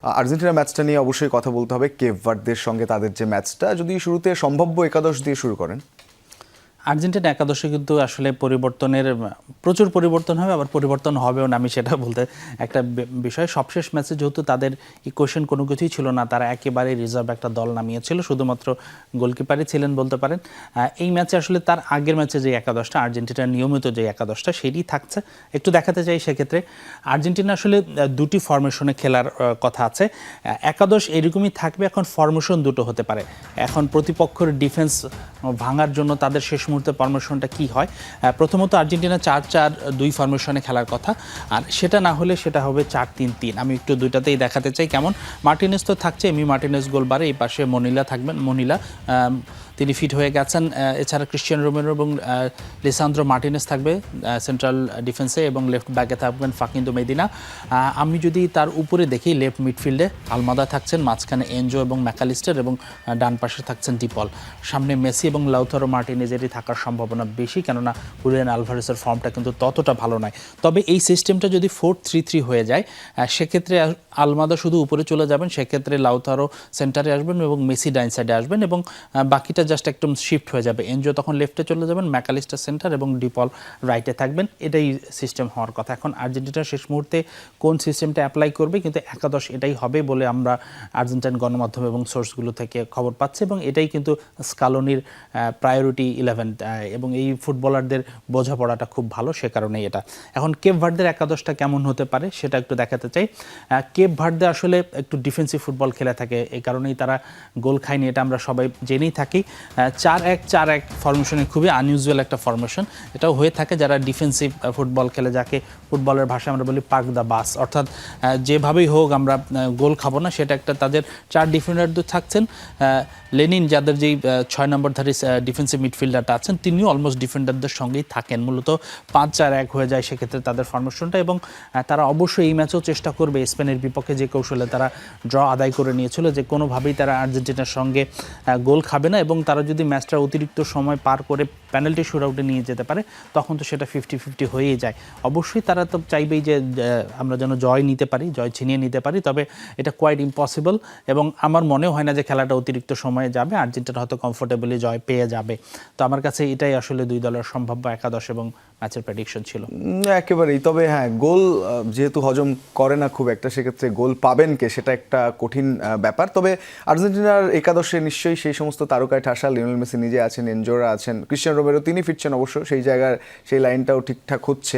Argentina ম্যাচটা নিয়ে অবশ্যই কথা বলতে হবে। কেপ ভার্দের সঙ্গে তাদের যে ম্যাচটা, যদি শুরুতে সম্ভাব্য একাদশ দিয়ে শুরু করেন। আর্জেন্টিনা একাদশে কিন্তু আসলে পরিবর্তনের প্রচুর পরিবর্তন হবে, আবার পরিবর্তন হবেও না, আমি সেটা বলতে একটা বিষয়। সবশেষ ম্যাচে যেহেতু তাদের ইকুয়েশন কোনো কিছুই ছিল না, তারা একেবারে রিজার্ভ একটা দল নামিয়েছিল, শুধুমাত্র গোলকিপারই ছিলেন বলতে পারেন। এই ম্যাচে আসলে তার আগের ম্যাচে যে একাদশটা, আর্জেন্টিনার নিয়মিত যে একাদশটা, সেটি থাকছে। একটু দেখাতে চাই সেক্ষেত্রে আর্জেন্টিনা আসলে দুটি ফরমেশনে খেলার কথা আছে। একাদশ এরকমই থাকবে, এখন ফরমেশন দুটো হতে পারে। এখন প্রতিপক্ষের ডিফেন্স ভাঙার জন্য তাদের শেষ মুহূর্তে ফরমেশনটা কি হয়। প্রথমত আর্জেন্টিনা 4-4-2 ফরমেশনে খেলার কথা, আর সেটা না হলে সেটা হবে 4-3-3। আমি একটু দুইটাতেই দেখাতে চাই কেমন। মার্টিনেজ তো থাকছে, এমি মার্টিনেজ গোলবারে, এই পাশে মনিলা থাকবেন। মনিলা তিনি ফিট হয়ে গেছেন। এছাড়া ক্রিশ্চিয়ান রোমেরো এবং লিসান্দ্রো মার্টিনেজ থাকবে সেন্ট্রাল ডিফেন্সে, এবং লেফট ব্যাকে থাকবেন ফাকিন্দো মেদিনা। আমি যদি তার উপরে দেখি, লেফট মিডফিল্ডে আলমাদা থাকছেন, মাঝখানে এনজো এবং ম্যাকালিস্টার, এবং ডান পাশে থাকছেন ডিপল। সামনে মেসি এবং লাউতারো মার্টিনেজেরই থাকার সম্ভাবনা বেশি, কেননা হুলিয়ান আলভারেসের ফর্মটা কিন্তু ততটা ভালো নয়। তবে এই সিস্টেমটা যদি 4-3-3 হয়ে যায়, সেক্ষেত্রে আলমাদা শুধু উপরে চলে যাবেন, সেক্ষেত্রে লাউতারো সেন্টারে আসবেন এবং মেসি ডাইন সাইডে আসবেন, এবং বাকিটা জাস্ট একদম শিফট হয়ে যাবে। এনজো তখন লেফটে চলে যাবেন, ম্যাকালিস্টার সেন্টার এবং ডিপল রাইটে থাকবেন। এটাই সিস্টেম হওয়ার কথা। এখন আর্জেন্টিনা শেষ মুহূর্তে কোন সিস্টেমটা অ্যাপ্লাই করবে, কিন্তু একাদশ এটাই হবে বলে আমরা আর্জেন্টাইন গণমাধ্যম এবং সোর্সগুলো থেকে খবর পাচ্ছি, এবং এটাই কিন্তু স্কালোনির প্রায়োরিটি 11, এবং এই ফুটবলারদের বোঝাপড়াটা খুব ভালো, সে কারণেই এটা। এখন কেপ ভার্দের একাদশটা কেমন হতে পারে সেটা একটু দেখাতে চাই। কেপ ভার্দে আসলে একটু ডিফেন্সিভ ফুটবল খেলে থাকে, এই কারণেই তারা গোল খায়নি, এটা আমরা সবাই জেনেই থাকি। 4-1-4-1 ফরমেশনে খুবই আনইউজুয়াল একটা ফরমেশন। এটাও হয়ে থাকে যারা ডিফেন্সিভ ফুটবল খেলে, যাকে ফুটবলের ভাষায় আমরা বলি পার্ক দ্য বাস, অর্থাৎ যেভাবেই হোক আমরা গোল খাবো না, সেটা একটা তাদের 4 ডিফেন্ডার থাকছেন। লেনিন, যাদের যেই 6 নম্বরধারী ডিফেন্সিভ মিডফিল্ডারটা আছেন, তিনিও অলমোস্ট ডিফেন্ডারদের সঙ্গেই থাকেন। মূলত 5-4-1 হয়ে যায় সেক্ষেত্রে তাদের ফরমেশনটা, এবং তারা অবশ্যই এই ম্যাচেও চেষ্টা করবে স্পেনের বিপক্ষে যে কৌশলে তারা ড্র আদায় করে নিয়েছিল, যে কোনোভাবেই তারা আর্জেন্টিনার সঙ্গে গোল খাবে না, এবং তারা যদি ম্যাচটা অতিরিক্ত সময় পার করে পেনাল্টি শুটআউটে নিয়ে যেতে পারে, তখন তো সেটা 50-50 হয়েই যায়। অবশ্যই তারা তো চাইবেই যে আমরা যেন জয় নিতে পারি, জয় ছিনিয়ে নিতে পারি, তবে এটা কোয়াইট ইম্পসিবল, এবং আমার মনেও হয় না যে খেলাটা অতিরিক্ত সময়ে যাবে। আর্জেন্টিনা হয়তো কমফোর্টেবলি জয় পেয়ে যাবে। তো আমার কাছে এটাই আসলে দুই দলের সম্ভাব্য একাদশ এবং ম্যাচের প্রেডিকশন ছিল। একেবারেই। তবে হ্যাঁ, গোল যেহেতু হজম করে না খুব একটা, সেক্ষেত্রে গোল পাবেন কে, সেটা একটা কঠিন ব্যাপার। তবে আর্জেন্টিনার একাদশে নিশ্চয়ই সেই সমস্ত তারকায় ঠাসা, লিওনেল মেসি নিজে আছেন, এনজোরা আছেন, ক্রিশ্চিয়ান রোমেরো তিনি ফিরছেন অবশ্য, সেই জায়গার সেই লাইনটাও ঠিকঠাক হচ্ছে।